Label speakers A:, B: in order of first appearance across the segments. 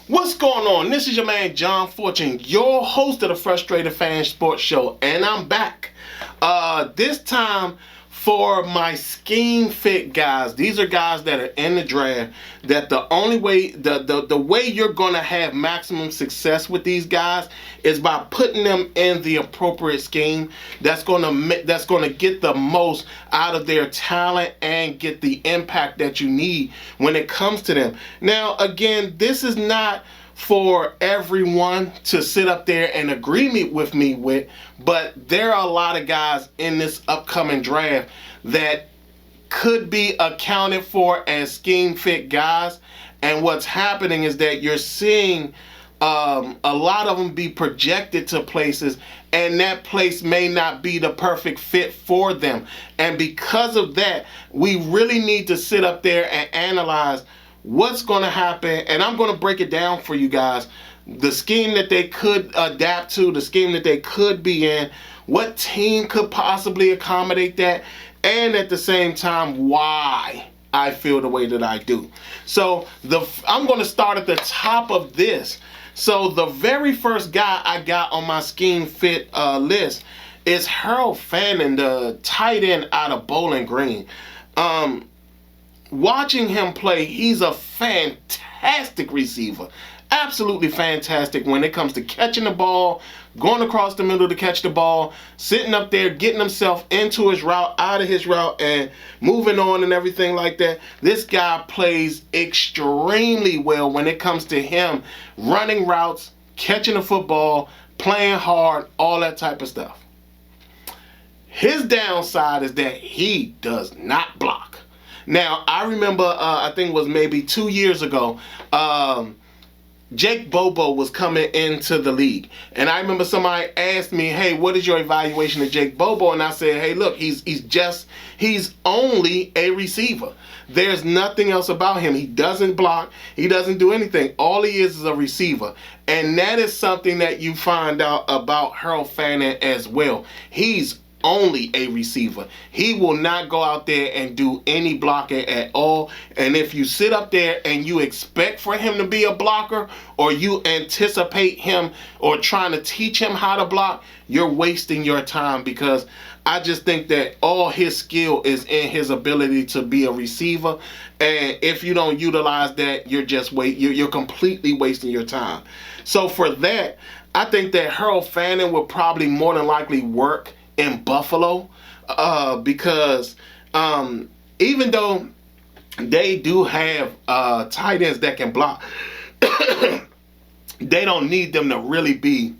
A: What's going on? This is your man John Fortune, your host of the Frustrated Fan Sports Show, and I'm back. This time for my scheme fit guys. These are guys that are in the draft that the only way, the way you're gonna have maximum success with these guys is by putting them in the appropriate scheme that's gonna get the most out of their talent and get the impact that you need when it comes to them. Now, again, this is not for everyone to sit up there and agree with me with, but there are a lot of guys in this upcoming draft that could be accounted for as scheme fit guys, and what's happening is that you're seeing a lot of them be projected to places, and that place may not be the perfect fit for them. And because of that, we really need to sit up there and analyze what's going to happen, and I'm going to break it down for you guys. The scheme that they could adapt to, the scheme that they could be in, what team could possibly accommodate that, and at the same time, why I feel the way that I do. So I'm going to start at the top of this. So the very first guy I got on my scheme fit list is Harold Fannin, the tight end out of Bowling Green. Watching him play, he's a fantastic receiver. Absolutely fantastic when it comes to catching the ball, going across the middle to catch the ball, sitting up there, getting himself into his route, out of his route, and moving on and everything like that. This guy plays extremely well when it comes to him running routes, catching the football, playing hard, all that type of stuff. His downside is that he does not block. Now, I remember, I think it was maybe 2 years ago, Jake Bobo was coming into the league. And I remember somebody asked me, hey, what is your evaluation of Jake Bobo? And I said, hey, look, he's only a receiver. There's nothing else about him. He doesn't block. He doesn't do anything. All he is a receiver. And that is something that you find out about Harold Fannin as well. He's only a receiver. He will not go out there and do any blocking at all. And if you sit up there and you expect for him to be a blocker, or you anticipate him or trying to teach him how to block, you're wasting your time, because I just think that all his skill is in his ability to be a receiver. And if you don't utilize that, you're completely wasting your time. So for that, I think that Harold Fannin will probably more than likely work in Buffalo, because even though they do have tight ends that can block, they don't need them to really be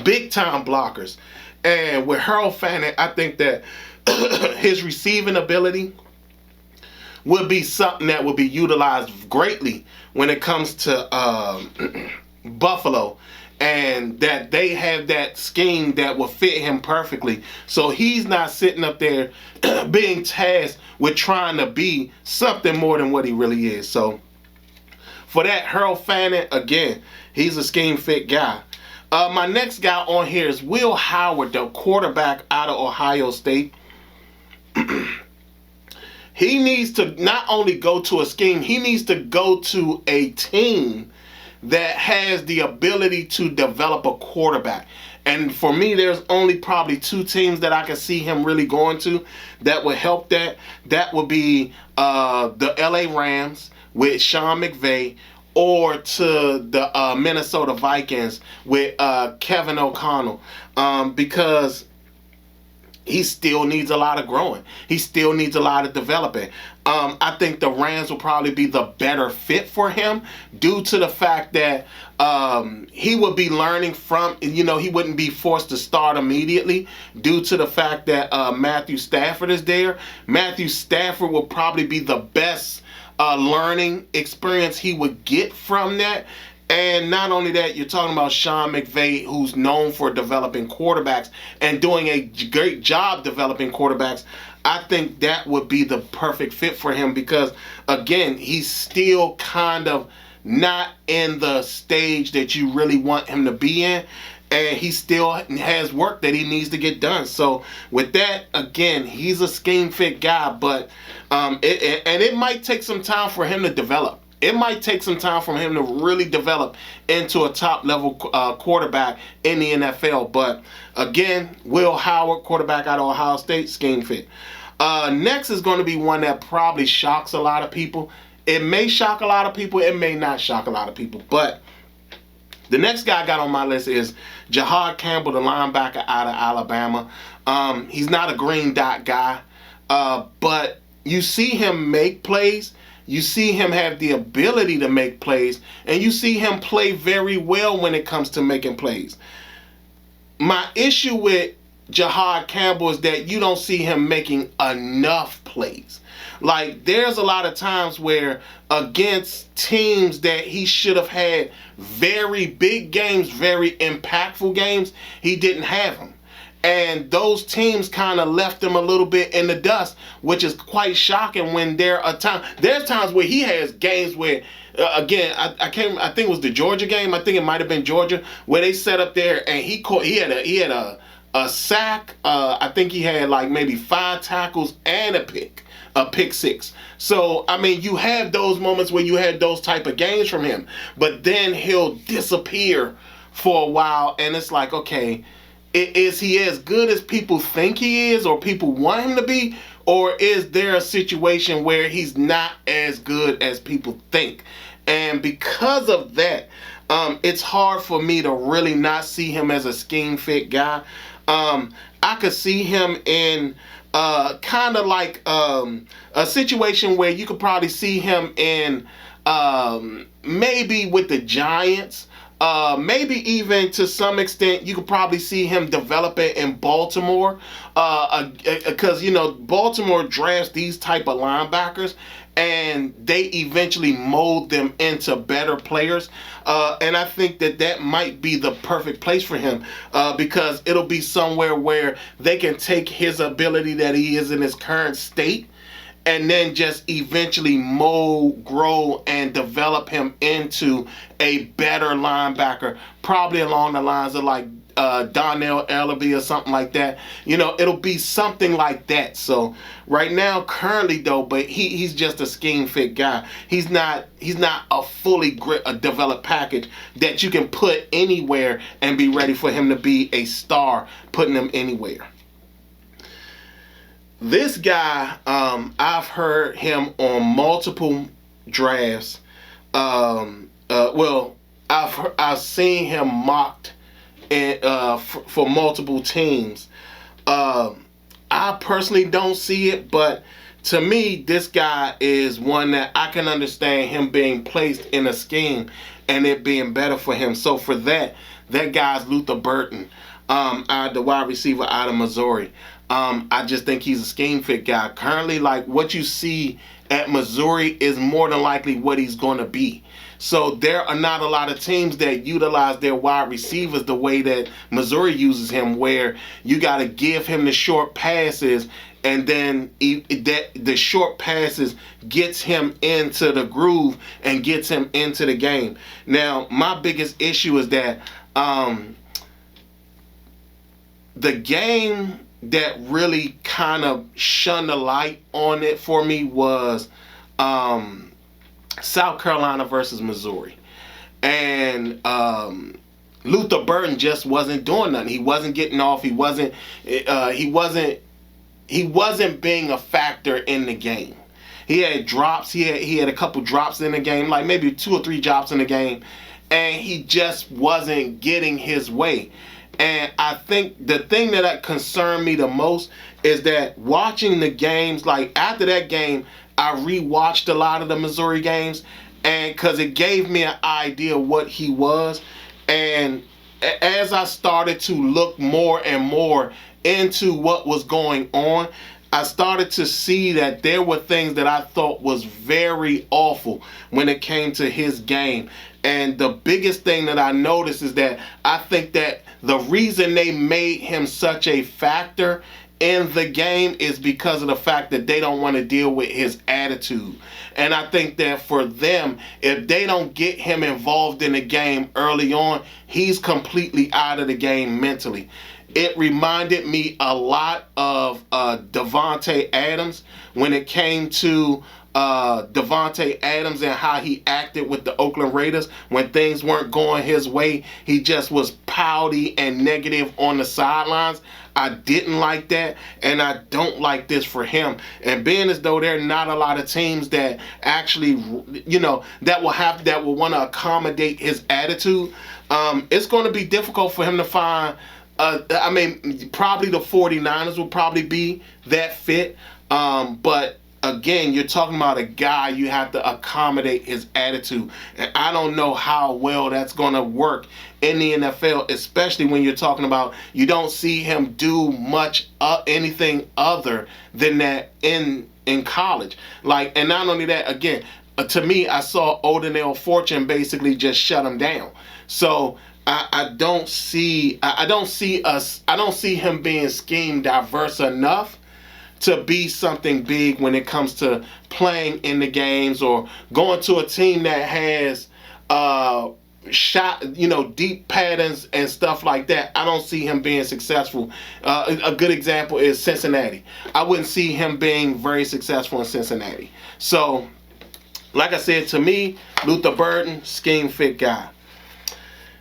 A: big time blockers. And with Harold Fannin, I think that his receiving ability will be something that will be utilized greatly when it comes to Buffalo. And that they have that scheme that will fit him perfectly. So he's not sitting up there being tasked with trying to be something more than what he really is. So for that, Harold Fannin, again, he's a scheme fit guy. My next guy on here is Will Howard, the quarterback out of Ohio State. He needs to not only go to a scheme, he needs to go to a team that has the ability to develop a quarterback. And for me, there's only probably two teams that I can see him really going to that would help that. That would be the LA Rams with Sean McVay, or to the Minnesota Vikings with Kevin O'Connell, because he still needs a lot of growing. He still needs a lot of developing. I think the Rams will probably be the better fit for him, due to the fact that he would be learning from, he wouldn't be forced to start immediately, due to the fact that Matthew Stafford is there. Matthew Stafford will probably be the best learning experience he would get from that. And not only that, you're talking about Sean McVay, who's known for developing quarterbacks and doing a great job developing quarterbacks. I think that would be the perfect fit for him because, again, he's still kind of not in the stage that you really want him to be in. And he still has work that he needs to get done. So with that, again, he's a scheme fit guy, but it might take some time for him to develop. It might take some time for him to really develop into a top-level quarterback in the NFL. But, again, Will Howard, quarterback out of Ohio State, scheme fit. Next is going to be one that probably shocks a lot of people. It may shock a lot of people. It may not shock a lot of people. But the next guy I got on my list is Jahad Campbell, the linebacker out of Alabama. He's not a green dot guy, but you see him make plays. You see him have the ability to make plays, and you see him play very well when it comes to making plays. My issue with Jahad Campbell is that you don't see him making enough plays. Like, there's a lot of times where against teams that he should have had very big games, very impactful games, he didn't have them. And those teams kind of left him a little bit in the dust, which is quite shocking when there's times where he has games where, again, I think it was the Georgia game. I think it might have been Georgia, where they set up there and he had a sack. I think he had like maybe 5 tackles and a pick six. So, I mean, you have those moments where you had those type of games from him, but then he'll disappear for a while, and it's like, okay, is he as good as people think he is or people want him to be, or is there a situation where he's not as good as people think? And because of that, it's hard for me to really not see him as a scheme fit guy. I could see him in kind of like a situation where you could probably see him in maybe with the Giants. Maybe even to some extent you could probably see him developing in Baltimore, because Baltimore drafts these type of linebackers and they eventually mold them into better players, and I think that might be the perfect place for him, because it'll be somewhere where they can take his ability that he is in his current state and then just eventually mold, grow, and develop him into a better linebacker, probably along the lines of like Donnell Ellerbe or something like that. It'll be something like that. So right now, currently though, but he's just a scheme fit guy. He's not a fully developed package that you can put anywhere and be ready for him to be a star, putting him anywhere. This guy, I've heard him on multiple drafts. I've seen him mocked for multiple teams. I personally don't see it, but to me, this guy is one that I can understand him being placed in a scheme and it being better for him. So for that guy's Luther Burton, the wide receiver out of Missouri. I just think he's a scheme fit guy. Currently, like what you see at Missouri is more than likely what he's going to be. So there are not a lot of teams that utilize their wide receivers the way that Missouri uses him, where you got to give him the short passes, and then the short passes gets him into the groove and gets him into the game. Now, my biggest issue is that the game that really kind of shone the light on it for me was South Carolina versus Missouri. And Luther Burton just wasn't doing nothing. He wasn't getting off. He wasn't being a factor in the game. He had drops. He had a couple drops in the game, like maybe 2 or 3 drops in the game, and he just wasn't getting his way. And I think the thing that concerned me the most is that watching the games, like after that game, I rewatched a lot of the Missouri games, and because it gave me an idea what he was. And as I started to look more and more into what was going on, I started to see that there were things that I thought was very awful when it came to his game. And the biggest thing that I noticed is that I think that the reason they made him such a factor in the game is because of the fact that they don't want to deal with his attitude. And I think that for them, if they don't get him involved in the game early on, he's completely out of the game mentally. It reminded me a lot of Davante Adams when it came to Davante Adams and how he acted with the Oakland Raiders when things weren't going his way. He just was pouty and negative on the sidelines. I didn't like that, and I don't like this for him. And being as though there are not a lot of teams that actually, that will want to accommodate his attitude, it's going to be difficult for him to find. Probably the 49ers will probably be that fit, but again, you're talking about a guy you have to accommodate his attitude. And I don't know how well that's going to work in the NFL, especially when you're talking about you don't see him do much anything other than that in college. And not only that, again, to me, I saw Odell Fortune basically just shut him down. So I don't see him being scheme diverse enough to be something big when it comes to playing in the games or going to a team that has deep patterns and stuff like that. I don't see him being successful. A good example is Cincinnati. I wouldn't see him being very successful in Cincinnati. So, like I said, to me, Luther Burden, scheme fit guy.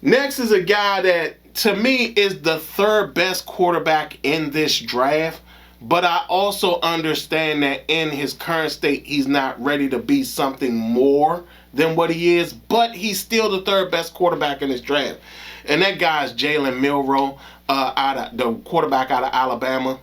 A: Next is a guy that, to me, is the third best quarterback in this draft. But I also understand that in his current state, he's not ready to be something more than what he is. But he's still the third best quarterback in this draft. And that guy is Jalen Milroe, the quarterback out of Alabama.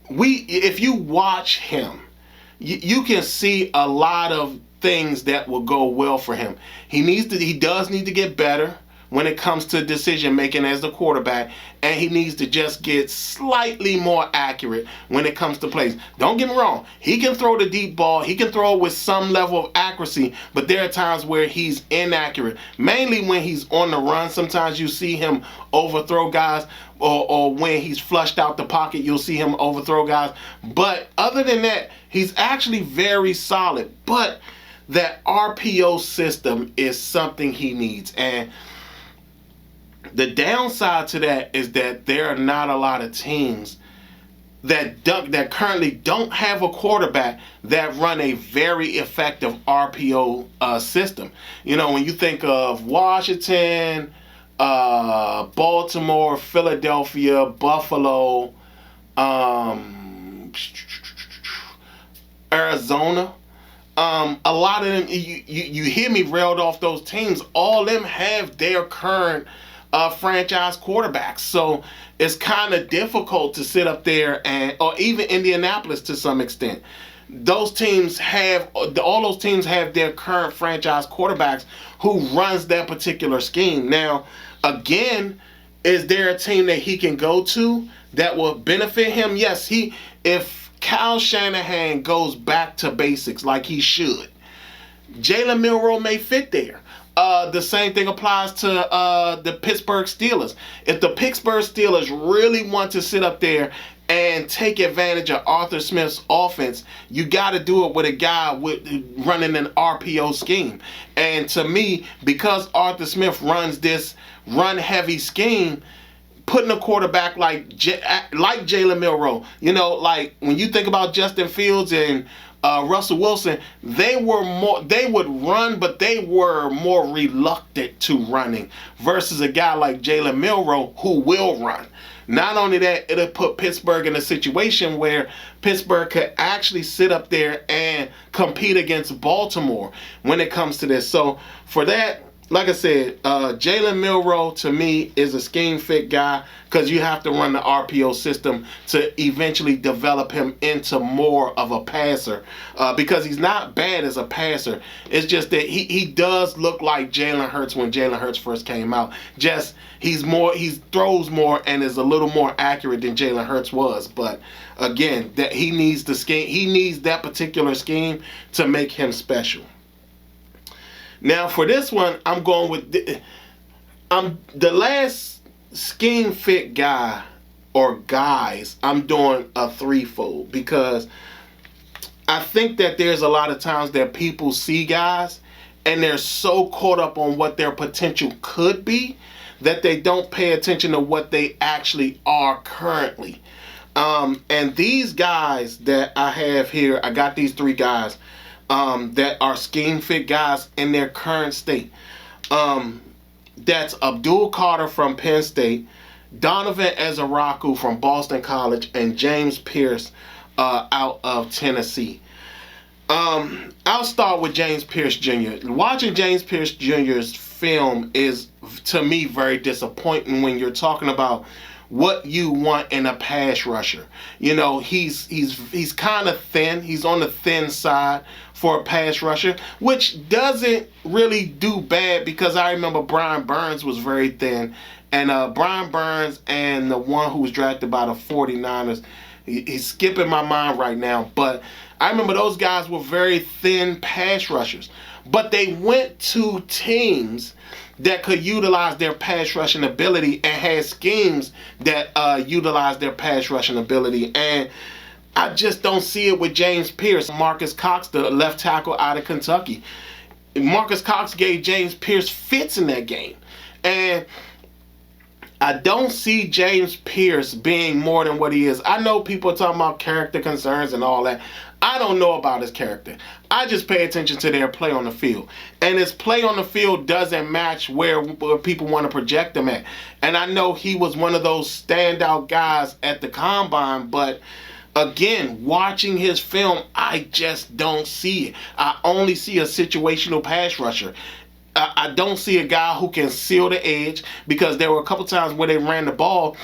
A: If you watch him, you can see a lot of things that will go well for him. He does need to get better when it comes to decision making as the quarterback, and he needs to just get slightly more accurate when it comes to plays. Don't get me wrong, he can throw the deep ball, he can throw it with some level of accuracy, but there are times where he's inaccurate. Mainly when he's on the run, sometimes you see him overthrow guys, or when he's flushed out the pocket, you'll see him overthrow guys. But other than that, he's actually very solid. But that RPO system is something he needs, and the downside to that is that there are not a lot of teams that currently don't have a quarterback that run a very effective RPO system. When you think of Washington, Baltimore, Philadelphia, Buffalo, Arizona, a lot of them, you hear me railed off those teams, all of them have their current franchise quarterbacks. So it's kind of difficult to sit up there or even Indianapolis to some extent. All those teams have their current franchise quarterbacks who runs that particular scheme. Now, again, is there a team that he can go to that will benefit him? Yes, if Kyle Shanahan goes back to basics like he should, Jalen Milroe may fit there. The same thing applies to the Pittsburgh Steelers. If the Pittsburgh Steelers really want to sit up there and take advantage of Arthur Smith's offense, you got to do it with a guy running an RPO scheme. And to me, because Arthur Smith runs this run-heavy scheme, putting a quarterback like Jalen Milroe, like when you think about Justin Fields and Russell Wilson, they would run, but they were more reluctant to running versus a guy like Jalen Milroe who will run. Not only that, it'll put Pittsburgh in a situation where Pittsburgh could actually sit up there and compete against Baltimore when it comes to this. So for that, like I said, Jalen Milroe to me is a scheme fit guy because you have to run the RPO system to eventually develop him into more of a passer because he's not bad as a passer. It's just that he does look like Jalen Hurts when Jalen Hurts first came out. Just he throws more and is a little more accurate than Jalen Hurts was. But again, that he needs that particular scheme to make him special. Now for this one, I'm going with the last scheme fit guy or guys. I'm doing a threefold because I think that there's a lot of times that people see guys and they're so caught up on what their potential could be that they don't pay attention to what they actually are currently. And these guys that I have here, I got these three guys that are scheme fit guys in their current state. That's Abdul Carter from Penn State, Donovan Ezaraku from Boston College, and James Pierce out of Tennessee. I'll start with James Pierce Jr. Watching James Pierce Jr.'s film is, to me, very disappointing when you're talking about what you want in a pass rusher. You know, he's kind of thin. He's on the thin side for a pass rusher, which doesn't really do bad because I remember Brian Burns was very thin. And Brian Burns and the one who was drafted by the 49ers, he's skipping my mind right now, but I remember those guys were very thin pass rushers. But they went to teams that could utilize their pass rushing ability and had schemes that utilize their pass rushing ability. And I just don't see it with James Pierce. Marcus Cox, the left tackle out of Kentucky. Marcus Cox gave James Pierce fits in that game. And I don't see James Pierce being more than what he is. I know people are talking about character concerns and all that. I don't know about his character. I just pay attention to their play on the field. And his play on the field doesn't match where people want to project him at. And I know he was one of those standout guys at the combine, but again, watching his film, I just don't see it. I only see a situational pass rusher. I don't see a guy who can seal the edge, because there were a couple times where they ran the ball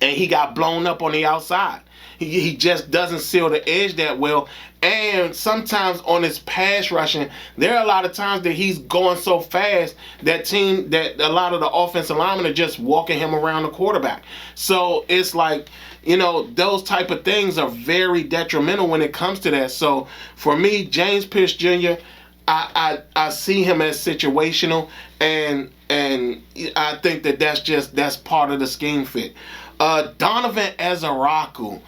A: and he got blown up on the outside. He just doesn't seal the edge that well. And sometimes on his pass rushing, there are a lot of times that he's going so fast that a lot of the offensive linemen are just walking him around the quarterback. So it's like, you know, those type of things are very detrimental when it comes to that. So for me, James Pierce Jr., I see him as situational, and I think that's part of the scheme fit. Donovan Ezaraku.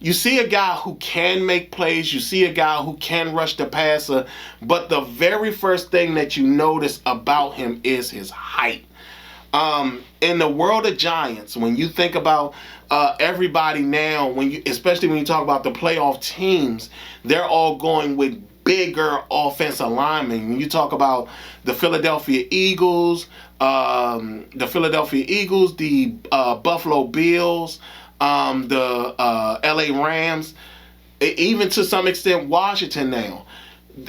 A: You see a guy who can make plays. You see a guy who can rush the passer. But the very first thing that you notice about him is his height. In the world of Giants, when you think about everybody now, especially when you talk about the playoff teams, they're all going with bigger offensive linemen. When you talk about the Philadelphia Eagles, the Buffalo Bills, the LA Rams, even to some extent Washington now,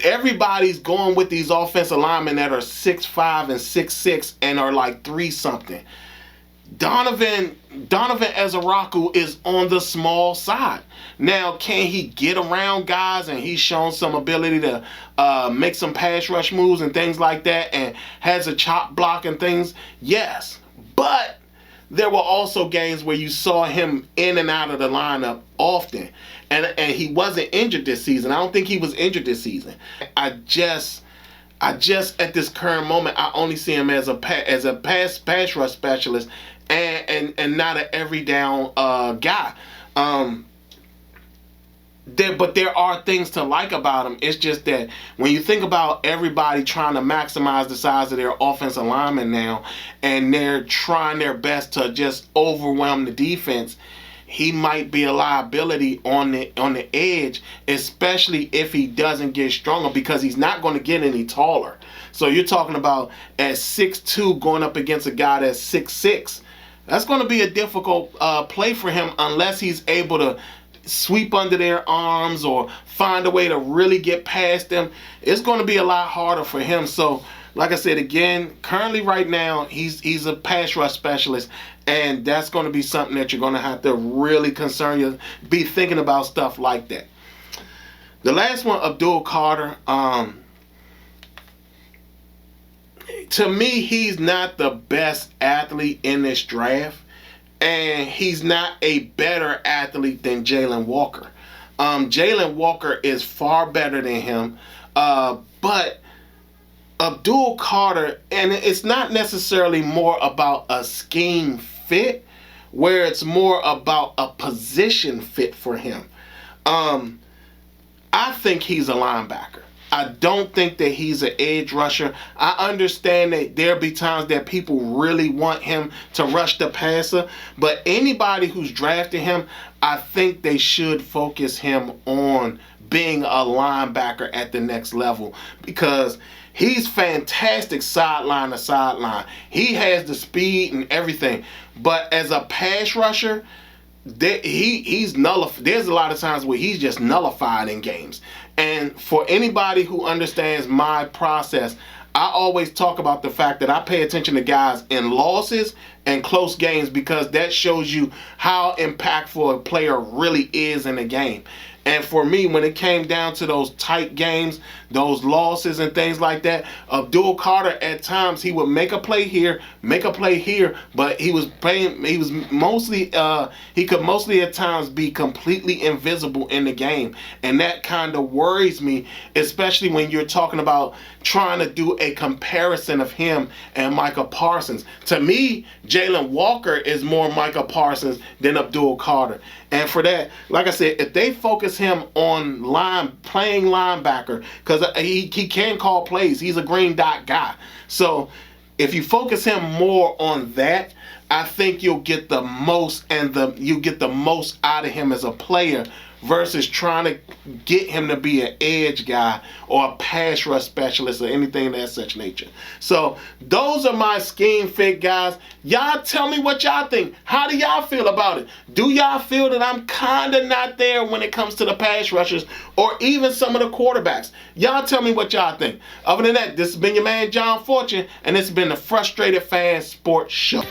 A: everybody's going with these offensive linemen that are 6'5" and 6'6" and are like 3-something. Donovan Ezaraku is on the small side. Now, can he get around guys? And he's shown some ability to make some pass rush moves and things like that, and has a chop block and things. Yes, but there were also games where you saw him in and out of the lineup often, and he wasn't injured this season. I don't think he was injured this season. I just at this current moment, I only see him as a pass rush specialist, and not an every down guy. But there are things to like about him. It's just that when you think about everybody trying to maximize the size of their offensive linemen now, and they're trying their best to just overwhelm the defense, he might be a liability on the edge, especially if he doesn't get stronger, because he's not going to get any taller. So you're talking about at 6'2" going up against a guy that's 6'6". That's going to be a difficult play for him unless he's able to sweep under their arms or find a way to really get past them. It's going to be a lot harder for him. So, like I said, again, currently right now, he's a pass rush specialist, and that's going to be something that you're going to have to really be thinking about stuff like that. The last one, Abdul Carter. To me, he's not the best athlete in this draft, and he's not a better athlete than Jalen Walker. Jalen Walker is far better than him, but Abdul Carter, and it's not necessarily more about a scheme fit, where it's more about a position fit for him. I think he's a linebacker. I don't think that he's an edge rusher. I understand that there'll be times that people really want him to rush the passer, but anybody who's drafted him, I think they should focus him on being a linebacker at the next level, because he's fantastic sideline to sideline. He has the speed and everything, but as a pass rusher, he's nullified. There's a lot of times where he's just nullified in games. And for anybody who understands my process, I always talk about the fact that I pay attention to guys in losses and close games, because that shows you how impactful a player really is in a game. And for me, when it came down to those tight games, those losses and things like that, Abdul Carter, at times he would make a play here, but he could mostly at times be completely invisible in the game. And that kind of worries me, especially when you're talking about trying to do a comparison of him and Micah Parsons. To me, Jalen Walker is more Micah Parsons than Abdul Carter. And for that, like I said, if they focus him on playing linebacker, because he can call plays, he's a green dot guy. So if you focus him more on that, I think you'll get the most out of him as a player, versus trying to get him to be an edge guy or a pass rush specialist or anything of that such nature. So those are my scheme fit guys. Y'all tell me what y'all think. How do y'all feel about it? Do y'all feel that I'm kind of not there when it comes to the pass rushers or even some of the quarterbacks? Y'all tell me what y'all think. Other than that, this has been your man John Fortune, and this has been the Frustrated Fan Sports Show.